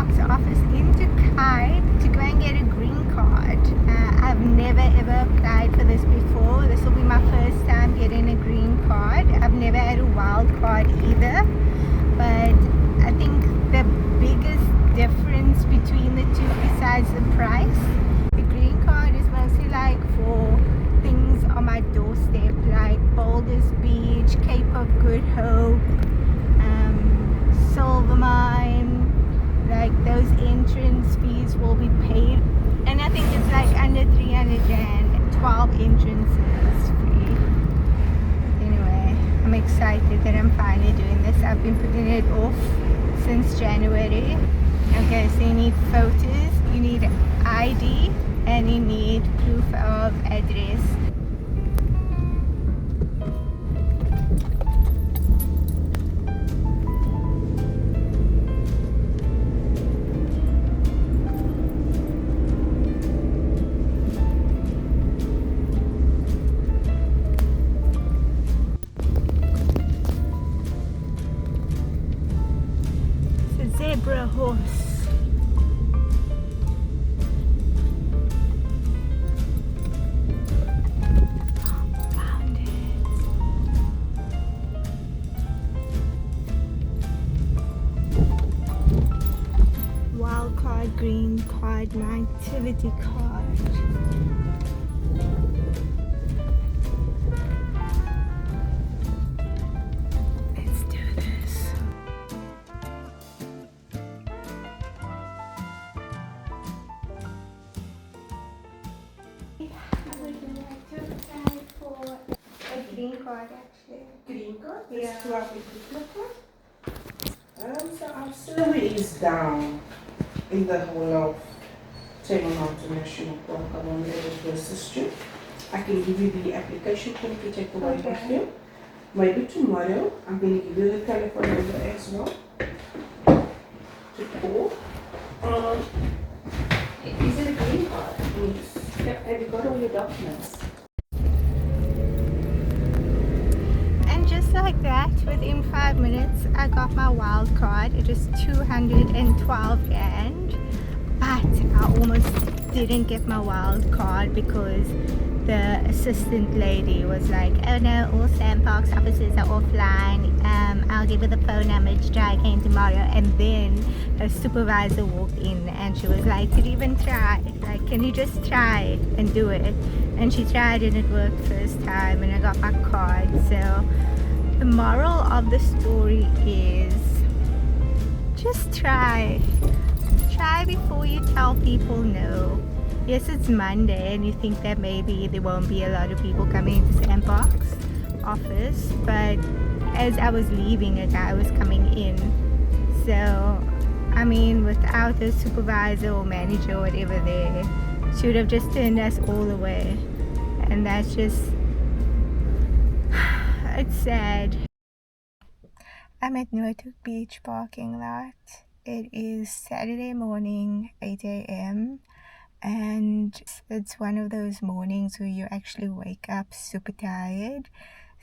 SANParks office into Clyde to go and get a green card. I've never ever applied for this before. This will be my first time getting a green card. I've never had a wild card either. But I think the biggest difference between the two, besides the price, the green card is mostly like for things on my doorstep, like Boulders Beach, Cape of Good Hope, Silver Mine. Like those entrance fees will be paid, and I think it's like under 300 rand, 12 entrances free. Anyway, I'm excited that I'm finally doing this. I've been putting it off since January. Okay, so you need photos, you need ID, and you need proof of address. It's a zebra horse. Green card, my activity card. Let's do this. I would like to apply for a green card actually. Green card? Yeah. Do you have a green card? So our server is down in the whole of Chapman National Park. I won't be able to assist you. I can give you the application form to take away with you. Maybe tomorrow I'm going to give you the telephone number as well to call. Is it a green card? Yes. Yeah. Have you got all your documents? And just like that, within 5 minutes, I got my wild card. It was 212 rand, but I almost didn't get my wild card because the assistant lady was like, oh no, all SANParks offices are offline. I'll give her the phone number to try again tomorrow. And then her supervisor walked in and she was like, did you even try? Like, can you just try and do it? And she tried and it worked first time and I got my card. So the moral of the story is just try. Try before you tell people no. Yes, it's Monday and you think that maybe there won't be a lot of people coming into SANParks office, but as I was leaving, a guy was coming in. So, I mean, without a supervisor or manager or whatever there, she would have just turned us all away. And that's just, it's sad. I'm at Noordhoek Beach parking lot. It is Saturday morning, 8 a.m. and it's one of those mornings where you actually wake up super tired.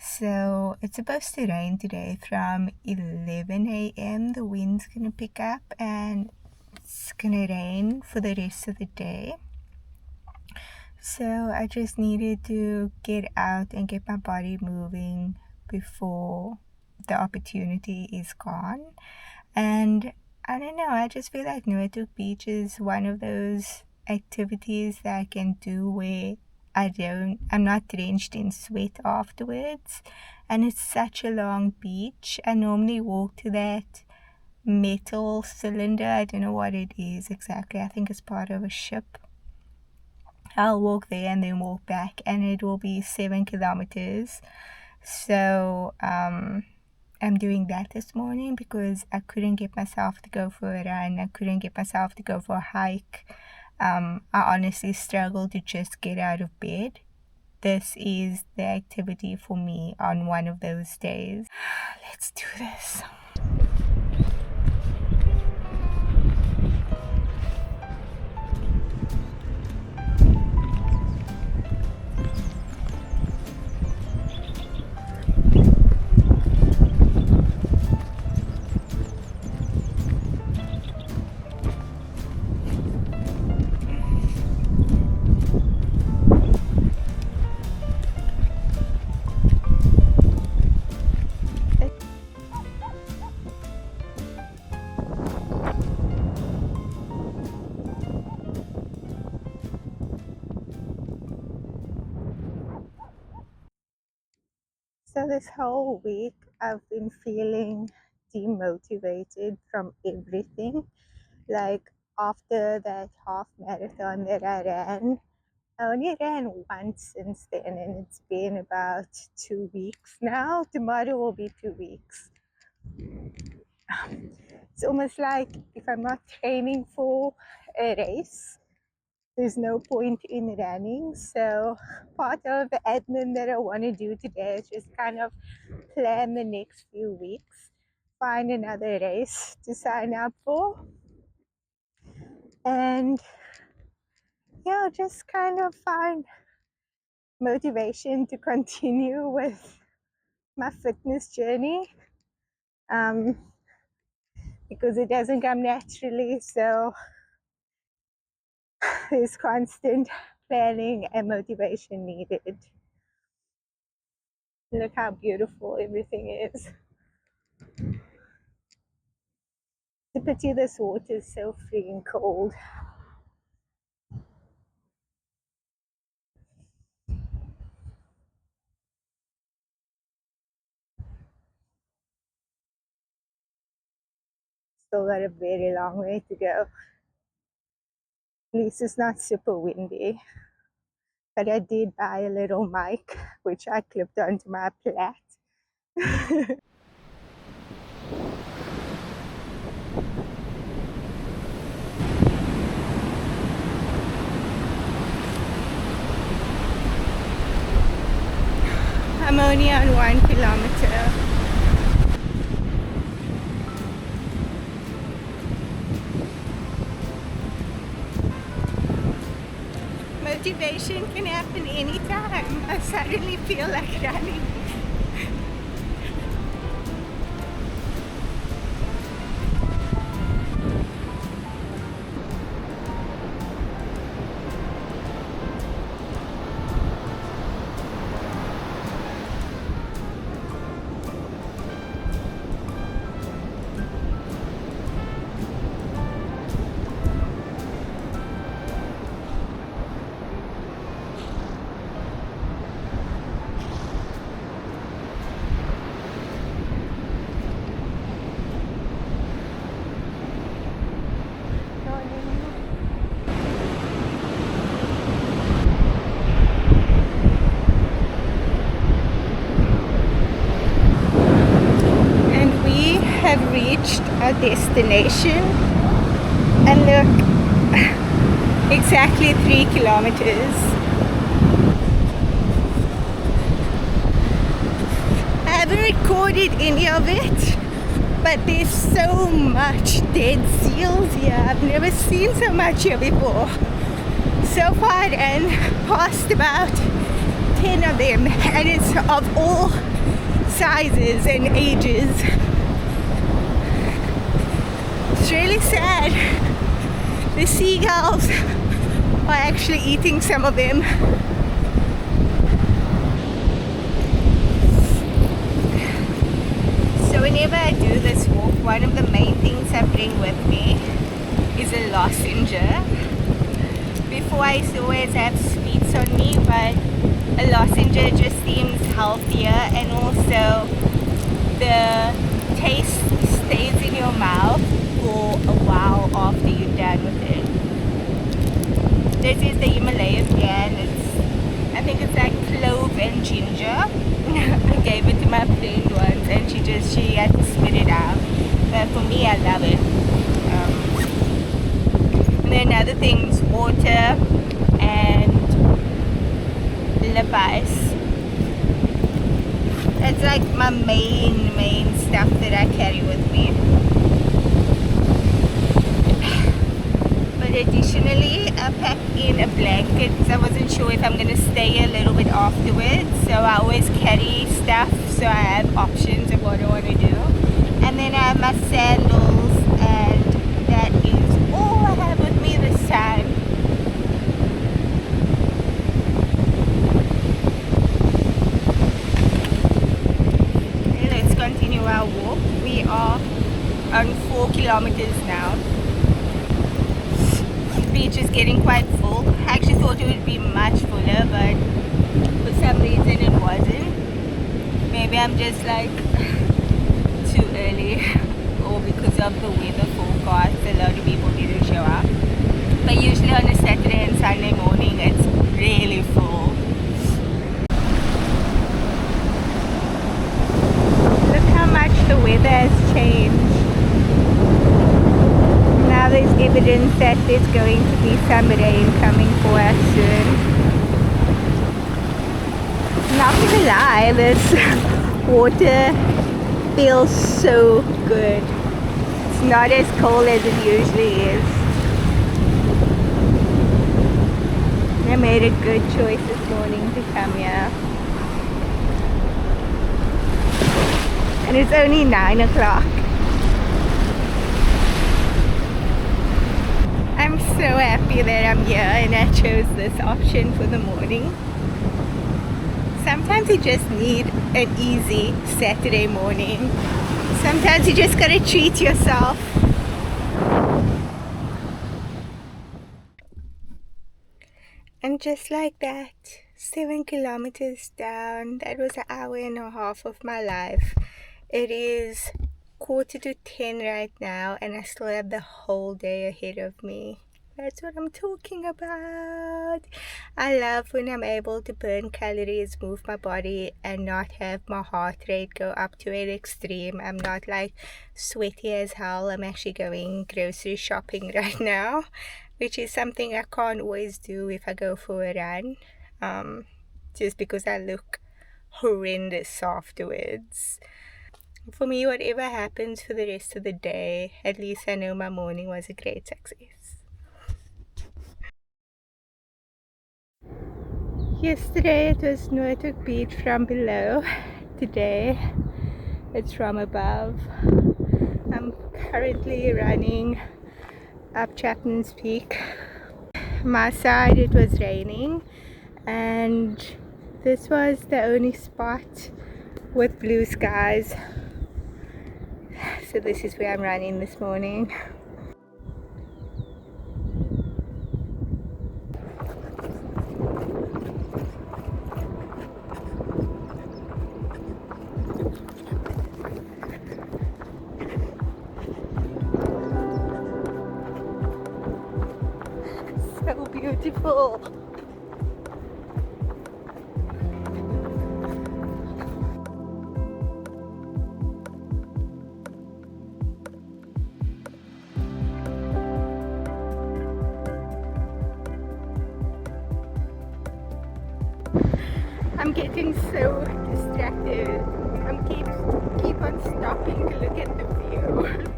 So it's supposed to rain today from 11 a.m. The wind's gonna pick up and it's gonna rain for the rest of the day. So I just needed to get out and get my body moving before the opportunity is gone. And I don't know, I just feel like Noordhoek Beach is one of those activities that I can do where I'm not drenched in sweat afterwards. And it's such a long beach. I normally walk to that metal cylinder. I don't know what it is exactly. I think it's part of a ship. I'll walk there and then walk back, and it will be 7 kilometers. So I'm doing that this morning because I couldn't get myself to go for a run. I couldn't get myself to go for a hike. I honestly struggled to just get out of bed. This is the activity for me on one of those days. Let's do this. this whole week I've been feeling demotivated from everything. Like after that half marathon that I ran, I only ran once since then, and it's been about 2 weeks now. Tomorrow will be 2 weeks. It's almost like if I'm not training for a race, there's no point in running. So part of the admin that I want to do today is just kind of plan the next few weeks, find another race to sign up for, and yeah, just kind of find motivation to continue with my fitness journey, um, because it doesn't come naturally. So there's constant planning and motivation needed. Look how beautiful everything is. It's a pity this water is so freaking cold. Still got a very long way to go. At least it's not super windy. But I did buy a little mic, which I clipped onto my plat. I'm only on 1 kilometer. Motivation can happen anytime. I suddenly feel like running. And we have reached our destination. And look, exactly 3 kilometers. I haven't recorded any of it, but there's so much dead seals here. I've never seen so much here before. So far I ran past about 10 of them, and it's of all sizes and ages. It's really sad. The seagulls are actually eating some of them. So whenever I do this walk, one of the main things I bring with me is a lozenge. Before I used to always have sweets on me, but a lozenge just seems healthier, and also the taste stays in your mouth for a while after you're done with it. This is the Himalayan can. I think it's like clove and ginger. I gave it to my friend once, and she had to spit it out. But for me, I love it. And then other things, water and lip ice. That's like my main stuff that I carry with me. But additionally, I packed in a blanket because I wasn't sure if I'm going to stay a little bit afterwards. So I always carry stuff so I have options of what I want to do. And then I have my sandals, and that is all I have with me this time. Okay, let's continue our walk. We are on 4 kilometers now. The beach is getting quite full. I actually thought it would be much fuller, but for some reason it wasn't. Maybe I'm just like too early, or because of the weather forecast, a lot of people didn't show up. But usually on a Saturday and Sunday morning, it's really full. Look how much the weather has changed. Now there's evidence that there's going to be some rain coming for us soon. Not gonna lie, this water feels so good. It's not as cold as it usually is. I made a good choice this morning to come here. And it's only 9 o'clock. I'm so happy that I'm here and I chose this option for the morning. Sometimes you just need an easy Saturday morning. Sometimes you just gotta treat yourself. And just like that, 7 kilometers down, that was an hour and a half of my life. It is 9:45 right now and I still have the whole day ahead of me. That's what I'm talking about. I love when I'm able to burn calories, move my body, and not have my heart rate go up to an extreme. I'm not like sweaty as hell. I'm actually going grocery shopping right now, which is something I can't always do if I go for a run, just because I look horrendous afterwards. For me, whatever happens for the rest of the day, at least I know my morning was a great success. Yesterday it was Noordhoek Beach from below. Today it's from above. I'm currently running up Chapman's Peak. My side it was raining and this was the only spot with blue skies. So this is where I'm running this morning. So beautiful. I'm getting so distracted. I'm keep on stopping to look at the view.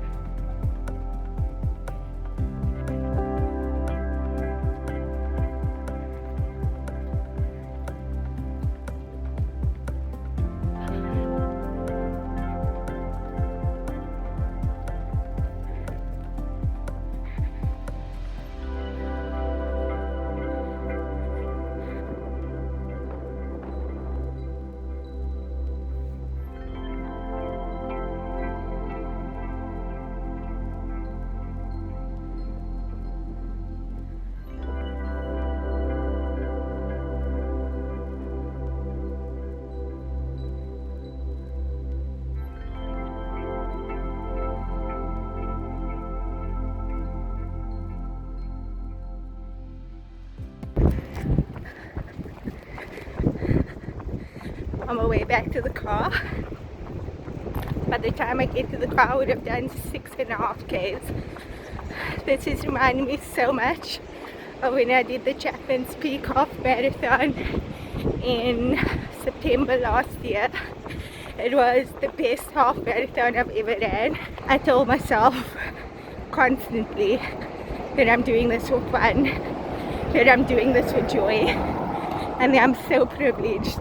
On my way back to the car. By the time I get to the car, I would have done 6.5 Ks. This is reminding me so much of when I did the Chapman's Peak Half Marathon in September last year. It was the best half marathon I've ever ran. I told myself constantly that I'm doing this for fun, that I'm doing this for joy, and I'm so privileged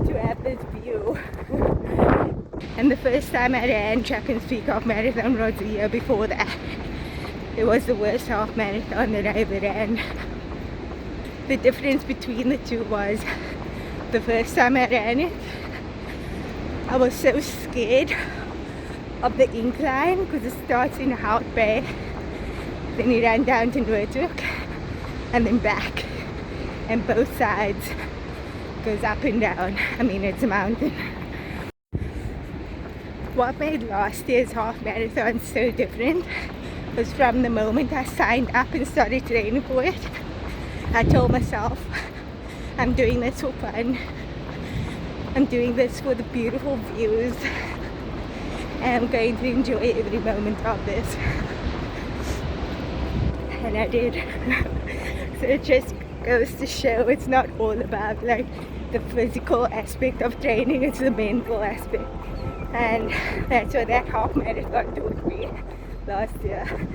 to have this view. And the first time I ran Chapman's Peak Half Marathon was the year before that. It was the worst half marathon that I ever ran. The difference between the two was the first time I ran it, I was so scared of the incline because it starts in Hout Bay, then you ran down to Noordhoek and then back, and both sides goes up and down. I mean, it's a mountain. what made last year's half marathon so different was from the moment I signed up and started training for it, I told myself, I'm doing this for fun. I'm doing this for the beautiful views. And I'm going to enjoy every moment of this. And I did. So it just goes to show it's not all about like the physical aspect of training, it's the mental aspect. And that's what that half marathon taught me last year.